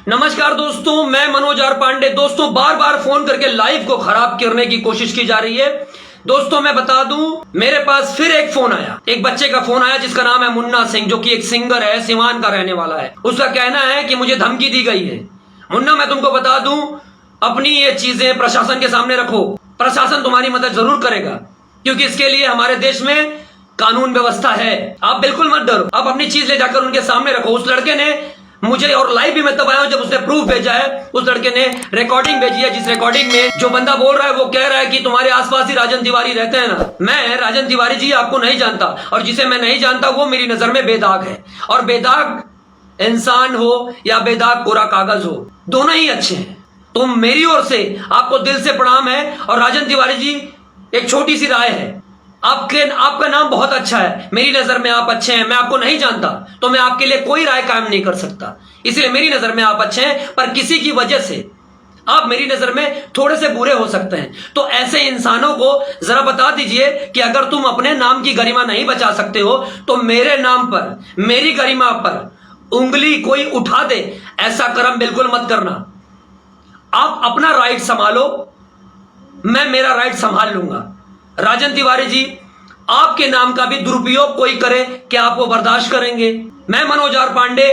नमस्कार दोस्तों, मैं मनोज आर पांडे। दोस्तों, बार बार फोन करके लाइव को खराब करने की कोशिश की जा रही है। दोस्तों, मैं बता दूं, मेरे पास फिर एक फोन आया, एक बच्चे का फोन आया जिसका नाम है मुन्ना सिंह, जो कि एक सिंगर है, सिवान का रहने वाला है। उसका कहना है कि मुझे धमकी दी गई है। मुन्ना, मैं तुमको बता दूं, अपनी ये चीजें प्रशासन के सामने रखो। प्रशासन तुम्हारी मदद जरूर करेगा, क्योंकि इसके लिए हमारे देश में कानून व्यवस्था है। आप बिल्कुल मत डरो, आप अपनी चीज ले जाकर उनके सामने रखो। उस लड़के ने मुझे, और लाइव भी मैं तब आया हूं जब उसने प्रूफ भेजा है। उस लड़के ने रिकॉर्डिंग भेजी है, जिस रिकॉर्डिंग में जो बंदा बोल रहा है वो कह रहा है कि तुम्हारे आसपास ही राजन तिवारी रहते हैं ना। मैं राजन तिवारी जी आपको नहीं जानता, और जिसे मैं नहीं जानता वो मेरी नजर में बेदाग है। और बेदाग इंसान हो या बेदाग कोरा कागज हो, दोनों ही अच्छे हैं। तो मेरी ओर से आपको दिल से प्रणाम है। और राजन तिवारी जी, एक छोटी सी राय है, आपका नाम बहुत अच्छा है, मेरी नजर में आप अच्छे हैं। मैं आपको नहीं जानता तो मैं आपके लिए कोई राय कायम नहीं कर सकता, इसलिए मेरी नजर में आप अच्छे हैं, पर किसी की वजह से आप मेरी नजर में थोड़े से बुरे हो सकते हैं। तो ऐसे इंसानों को जरा बता दीजिए कि अगर तुम अपने नाम की गरिमा नहीं बचा सकते हो तो मेरे नाम पर, मेरी गरिमा पर उंगली कोई उठा दे, ऐसा कर्म बिल्कुल मत करना। आप अपना राइट संभालो, मैं मेरा राइट संभाल लूंगा। राजन तिवारी जी, आपके नाम का भी दुरुपयोग कोई करे, क्या आप वो बर्दाश्त करेंगे? मैं मनोज आर पांडे,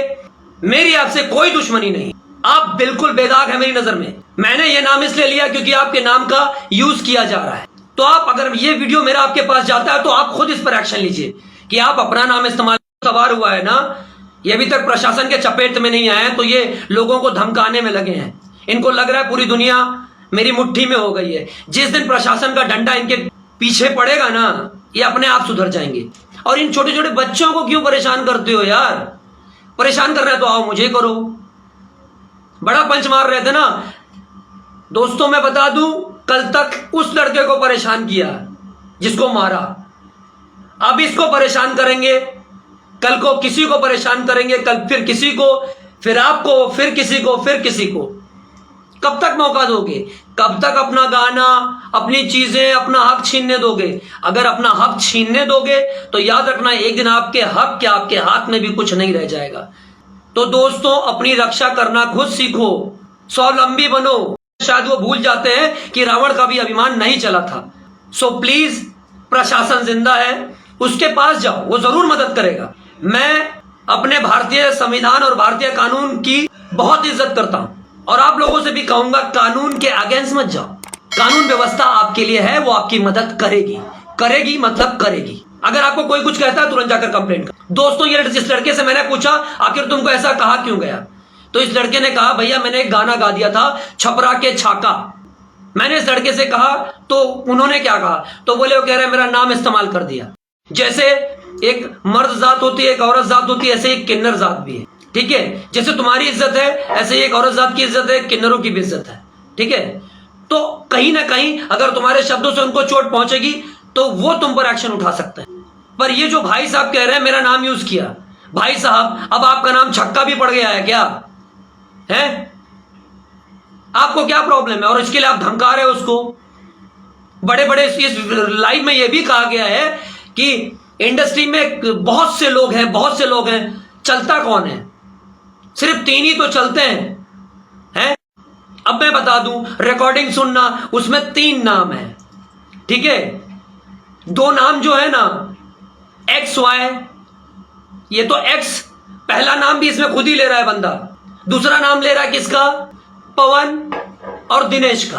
मेरी आपसे कोई दुश्मनी नहीं, आप बिल्कुल बेदाग है मेरी नजर में। मैंने ये नाम इसलिए लिया क्योंकि आपके नाम का यूज किया जा रहा है। तो आप, अगर ये वीडियो मेरा आपके पास जाता है तो आप खुद इस पर एक्शन लीजिए कि आप अपना नाम इस्तेमाल। सवार हुआ है ना, ये अभी तक प्रशासन के चपेट में नहीं आए, तो ये लोगों को धमकाने में लगे हैं। इनको लग रहा है पूरी दुनिया मेरी मुट्ठी में हो गई है। जिस दिन प्रशासन का डंडा इनके पीछे पड़ेगा ना, ये अपने आप सुधर जाएंगे। और इन छोटे छोटे बच्चों को क्यों परेशान करते हो यार? परेशान कर रहे हैं तो आओ मुझे करो, बड़ा पंच मार रहे थे ना। दोस्तों, मैं बता दूं, कल तक उस लड़के को परेशान किया जिसको मारा, अब इसको परेशान करेंगे, कल को किसी को परेशान करेंगे, कल फिर किसी को, फिर आपको, फिर किसी को, फिर किसी को। कब तक मौका दोगे? कब तक अपना गाना, अपनी चीजें, अपना हक छीनने दोगे? अगर अपना हक छीनने दोगे तो याद रखना, एक दिन आपके हक क्या, आपके हाथ में भी कुछ नहीं रह जाएगा। तो दोस्तों, अपनी रक्षा करना खुद सीखो, स्वावलंबी बनो। शायद वो भूल जाते हैं कि रावण का भी अभिमान नहीं चला था। सो प्लीज, प्रशासन जिंदा है, उसके पास जाओ, वो जरूर मदद करेगा। मैं अपने भारतीय संविधान और भारतीय कानून की बहुत इज्जत करता हूं, और आप लोगों से भी कहूंगा, कानून के अगेंस्ट मत जाओ। कानून व्यवस्था आपके लिए है, वो आपकी मदद करेगी मतलब करेगी। अगर आपको कोई कुछ कहता है तुरंत जाकर कंप्लेंट कर। दोस्तों, ये जिस लड़के से मैंने पूछा आखिर तुमको ऐसा कहा क्यों गया, तो इस लड़के ने कहा, भैया मैंने एक गाना गा दिया था, छपरा के छाका। मैंने इस लड़के से कहा तो उन्होंने क्या कहा, तो बोले, वो कह रहे मेरा नाम इस्तेमाल कर दिया। जैसे एक मर्द जात होती है, एक औरत जात होती है, ऐसे एक किन्नर जात भी है। ठीक है, जैसे तुम्हारी इज्जत है, ऐसे ही एक औरत जात की इज्जत है, किन्नरों की भी इज्जत है। ठीक है, तो कहीं ना कहीं अगर तुम्हारे शब्दों से उनको चोट पहुंचेगी तो वो तुम पर एक्शन उठा सकते हैं। पर ये जो भाई साहब कह रहे हैं मेरा नाम यूज किया, भाई साहब अब आपका नाम छक्का भी पड़ गया है क्या? है, आपको क्या प्रॉब्लम है? और इसके लिए आप धमका रहे हो उसको। बड़े बड़े इस लाइव में यह भी कहा गया है कि इंडस्ट्री में बहुत से लोग हैं, चलता कौन है? सिर्फ 3 ही तो चलते हैं। अब मैं बता दूं, रिकॉर्डिंग सुनना, उसमें 3 नाम है। ठीक है, 2 नाम जो है ना, XY, ये तो X पहला नाम भी इसमें खुद ही ले रहा है बंदा, दूसरा नाम ले रहा है किसका? पवन और दिनेश का।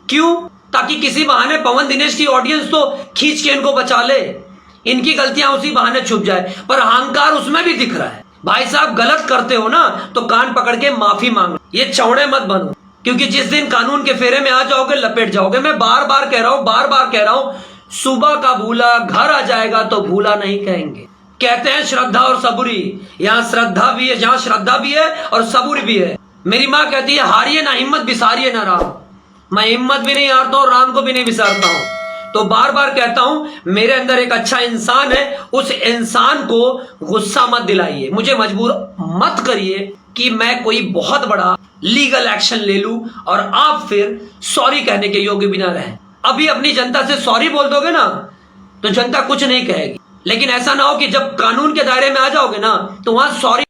क्यों? ताकि किसी बहाने पवन दिनेश की ऑडियंस तो खींच के इनको बचा ले, इनकी गलतियां उसी बहाने छुप जाए। पर अहंकार उसमें भी दिख रहा है। भाई साहब, गलत करते हो ना तो कान पकड़ के माफी मांगो, ये चौड़े मत बनो, क्योंकि जिस दिन कानून के फेरे में आ जाओगे लपेट जाओगे। मैं बार बार कह रहा हूं, सुबह का भूला घर आ जाएगा तो भूला नहीं कहेंगे। कहते हैं श्रद्धा और सबूरी, यहां श्रद्धा भी है, जहां श्रद्धा भी है और सबूरी भी है। मेरी मां कहती है, हारिए ना हिम्मत, बिसारिए ना राम। मैं हिम्मत भी नहीं हारता और राम को भी नहीं बिसारता हूं। तो बार बार कहता हूं, मेरे अंदर एक अच्छा इंसान है, उस इंसान को गुस्सा मत दिलाइए, मुझे मजबूर मत करिए कि मैं कोई बहुत बड़ा लीगल एक्शन ले लूं और आप फिर सॉरी कहने के योग्य भी ना रहें। अभी अपनी जनता से सॉरी बोल दोगे ना तो जनता कुछ नहीं कहेगी, लेकिन ऐसा ना हो कि जब कानून के दायरे में आ जाओगे ना तो वहां सॉरी